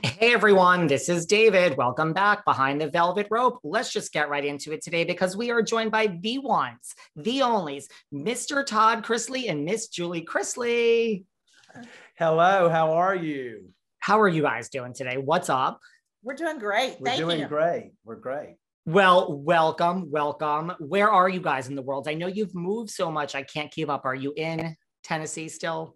Hey everyone, this is David. Welcome back behind the velvet rope. Let's just get right into it today because we are joined by the ones, the onlys, Mr. Todd Chrisley and Miss Julie Chrisley. Hello, how are you? How are you guys doing today? What's up? We're doing great. We're doing great. We're great. Well, welcome. Where are you guys in the world? I know you've moved so much, I can't keep up. Are you in Tennessee still?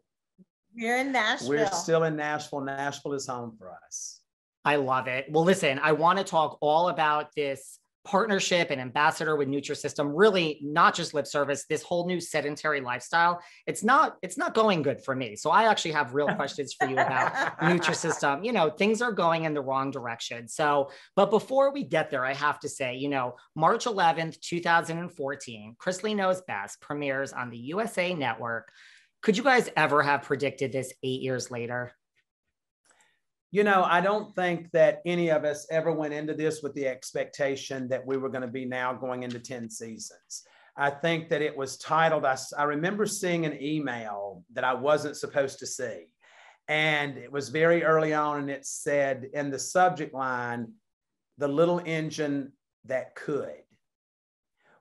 We're in Nashville. We're still in Nashville. Nashville is home for us. I love it. Well, listen, I want to talk all about this partnership and ambassador with Nutrisystem, really not just lip service, this whole new sedentary lifestyle. It's not going good for me. So I actually have real questions for you about Nutrisystem. You know, things are going in the wrong direction. So, but before we get there, I have to say, March 11th, 2014, Chrisley Knows Best premieres on the USA Network. Could you guys ever have predicted this 8 years later? I don't think that any of us ever went into this with the expectation that we were going to be now going into 10 seasons. I think that it was titled, I remember seeing an email that I wasn't supposed to see. And it was very early on, and it said in the subject line, "The little engine that could."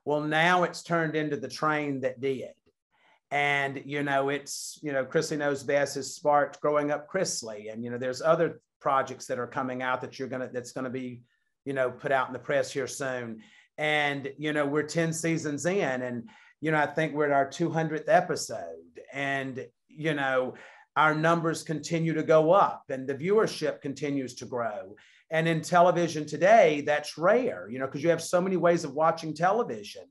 Well, now it's turned into the train that did. And, it's, Chrisley Knows Best has sparked Growing Up Chrisley. And, there's other projects that are coming out that that's going to be, put out in the press here soon. And, we're 10 seasons in, and, I think we're at our 200th episode, and, our numbers continue to go up and the viewership continues to grow. And in television today, that's rare, because you have so many ways of watching television.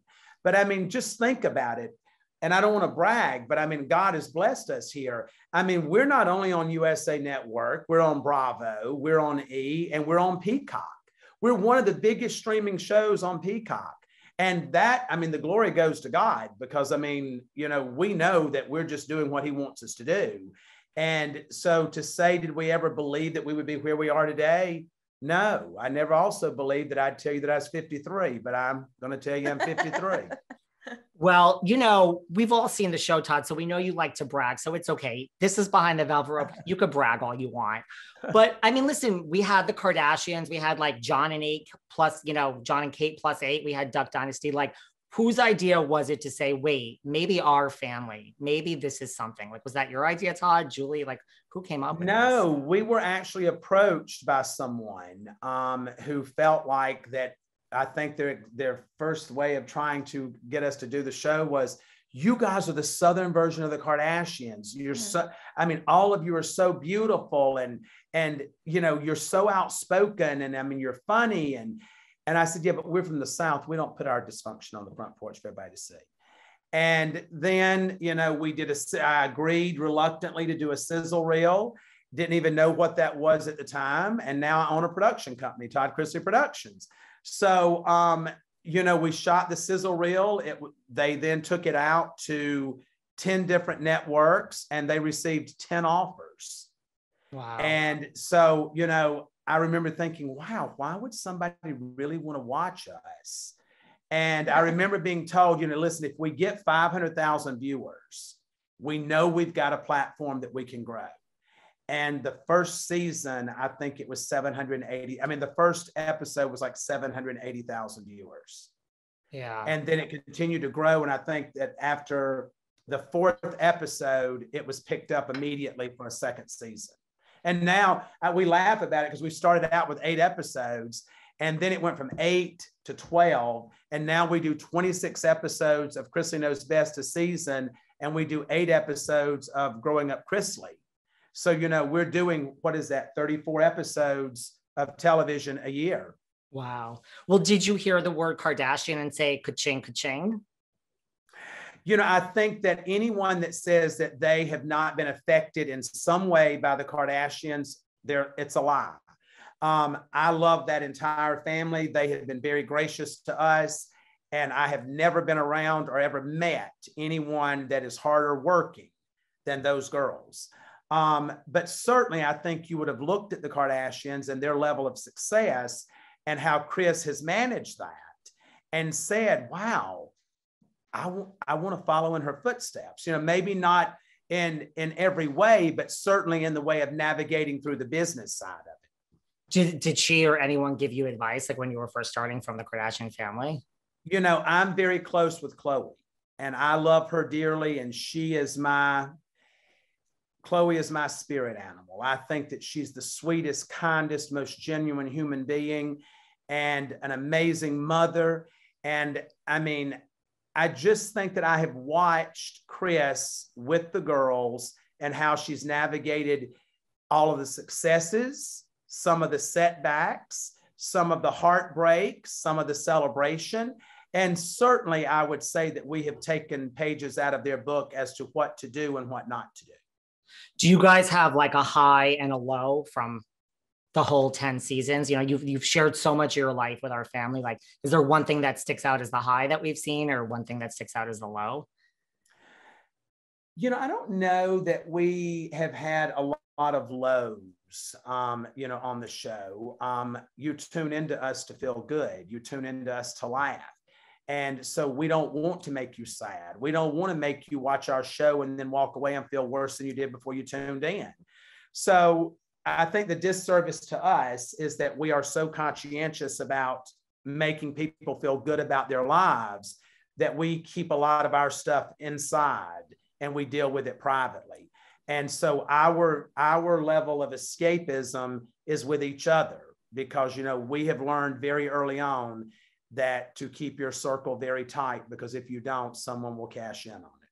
But I mean, just think about it. And I don't want to brag, but I mean, God has blessed us here. I mean, we're not only on USA Network, we're on Bravo, we're on E, and we're on Peacock. We're one of the biggest streaming shows on Peacock. And that, I mean, the glory goes to God because, I mean, we know that we're just doing what he wants us to do. And so to say, did we ever believe that we would be where we are today? No, I never also believed that I'd tell you that I was 53, but I'm going to tell you I'm 53. Well, we've all seen the show, Todd, so we know you like to brag. So it's okay. This is behind the velvet rope. You could brag all you want. But I mean, listen, we had the Kardashians. We had like John and Kate plus 8. We had Duck Dynasty. Like, whose idea was it to say, wait, maybe our family, maybe this is something? Like, was that your idea, Todd, Julie? Like, who came up with this? No, we were actually approached by someone who felt like that. I think their first way of trying to get us to do the show was, you guys are the Southern version of the Kardashians. All of you are so beautiful and you're so outspoken, and I mean, you're funny. And I said, yeah, but we're from the South. We don't put our dysfunction on the front porch for everybody to see. And then, I agreed reluctantly to do a sizzle reel. Didn't even know what that was at the time. And now I own a production company, Todd Chrisley Productions. So, we shot the sizzle reel. They then took it out to 10 different networks, and they received 10 offers. Wow. And so, I remember thinking, wow, why would somebody really want to watch us? And I remember being told, listen, if we get 500,000 viewers, we know we've got a platform that we can grow. And the first season, I think it was 780. I mean, the first episode was like 780,000 viewers. Yeah. And then it continued to grow. And I think that after the fourth episode, it was picked up immediately for a second season. And now we laugh about it because we started out with 8 episodes, and then it went from 8 to 12. And now we do 26 episodes of Chrisley Knows Best a season, and we do 8 episodes of Growing Up Chrisley. So, we're doing, 34 episodes of television a year. Wow. Well, did you hear the word Kardashian and say ka-ching, ka-ching? I think that anyone that says that they have not been affected in some way by the Kardashians, it's a lie. I love that entire family. They have been very gracious to us. And I have never been around or ever met anyone that is harder working than those girls. But certainly, I think you would have looked at the Kardashians and their level of success and how Kris has managed that and said, wow, I want to follow in her footsteps. Maybe not in every way, but certainly in the way of navigating through the business side of it. Did she or anyone give you advice like when you were first starting from the Kardashian family? You know, I'm very close with Khloe and I love her dearly. And Khloe is my spirit animal. I think that she's the sweetest, kindest, most genuine human being and an amazing mother. And I mean, I just think that I have watched Kris with the girls and how she's navigated all of the successes, some of the setbacks, some of the heartbreaks, some of the celebration. And certainly I would say that we have taken pages out of their book as to what to do and what not to do. Do you guys have like a high and a low from the whole 10 seasons? You know, you've shared so much of your life with our family. Like, is there one thing that sticks out as the high that we've seen or one thing that sticks out as the low? You know, I don't know that we have had a lot of lows, you know, on the show. You tune into us to feel good. You tune into us to laugh. And so we don't want to make you sad. We don't want to make you watch our show and then walk away and feel worse than you did before you tuned in. So I think the disservice to us is that we are so conscientious about making people feel good about their lives that we keep a lot of our stuff inside and we deal with it privately. And so our level of escapism is with each other because, you know, we have learned very early on that to keep your circle very tight, because if you don't, someone will cash in on it.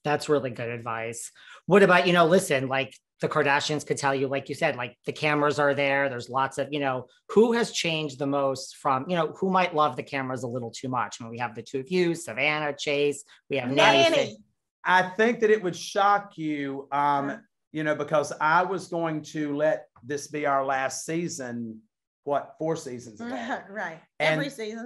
That's really good advice. What about, you know, listen, like the Kardashians could tell you, like you said, like the cameras are there. There's lots of, you know, who has changed the most from, you know, who might love the cameras a little too much? I mean, we have the two of you, Savannah, Chase, we have Nanny. I think that it would shock you, you know, because I was going to let this be our last season, 4 seasons ago. Right. And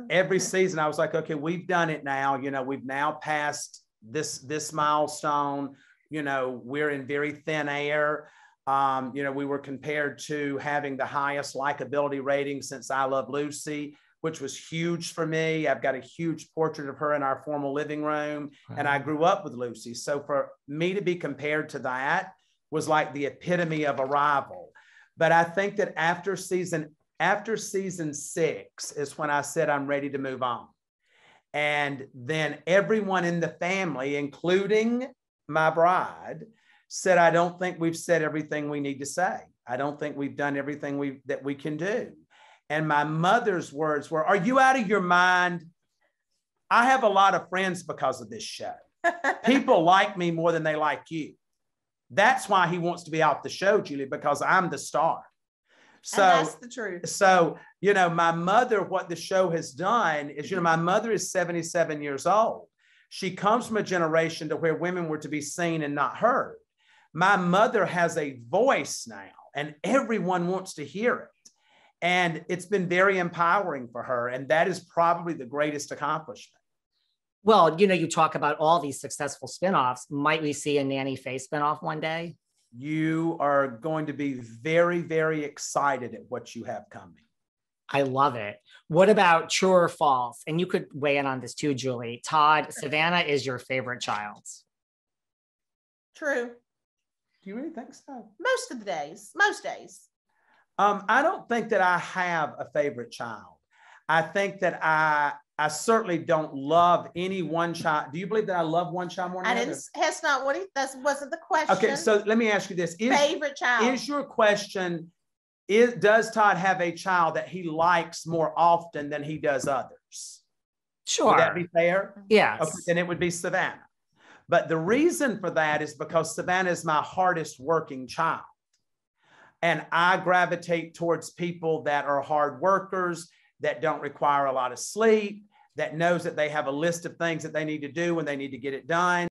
every season I was like, okay, we've done it now. You know, we've now passed this milestone. You know, we're in very thin air. You know, we were compared to having the highest likability rating since I Love Lucy, which was huge for me. I've got a huge portrait of her in our formal living room, and I grew up with Lucy. So for me to be compared to that was like the epitome of a rival. But I think that after season 6 is when I said I'm ready to move on. And then everyone in the family, including my bride, said, I don't think we've said everything we need to say. I don't think we've done everything that we can do. And my mother's words were, are you out of your mind? I have a lot of friends because of this show. People like me more than they like you. That's why he wants to be off the show, Julie, because I'm the star. So and that's the truth. So, you know, my mother, what the show has done is, you know, my mother is 77 years old. She comes from a generation to where women were to be seen and not heard. My mother has a voice now and everyone wants to hear it. And it's been very empowering for her. And that is probably the greatest accomplishment. Well, you know, you talk about all these successful spinoffs. Might we see a Nanny Faye spinoff one day? You are going to be very, very excited at what you have coming. I love it. What about true or false? And you could weigh in on this too, Julie. Todd, Savannah is your favorite child. True. Do you really think so? Most days. I don't think that I have a favorite child. I think that I certainly don't love any one child. Do you believe that I love one child more than the other? That's not what that wasn't the question. Okay, so let me ask you this. Favorite child. Is your question, does Todd have a child that he likes more often than he does others? Sure. Would that be fair? Yes. Okay, then it would be Savannah. But the reason for that is because Savannah is my hardest working child. And I gravitate towards people that are hard workers, that don't require a lot of sleep, that knows that they have a list of things that they need to do when they need to get it done.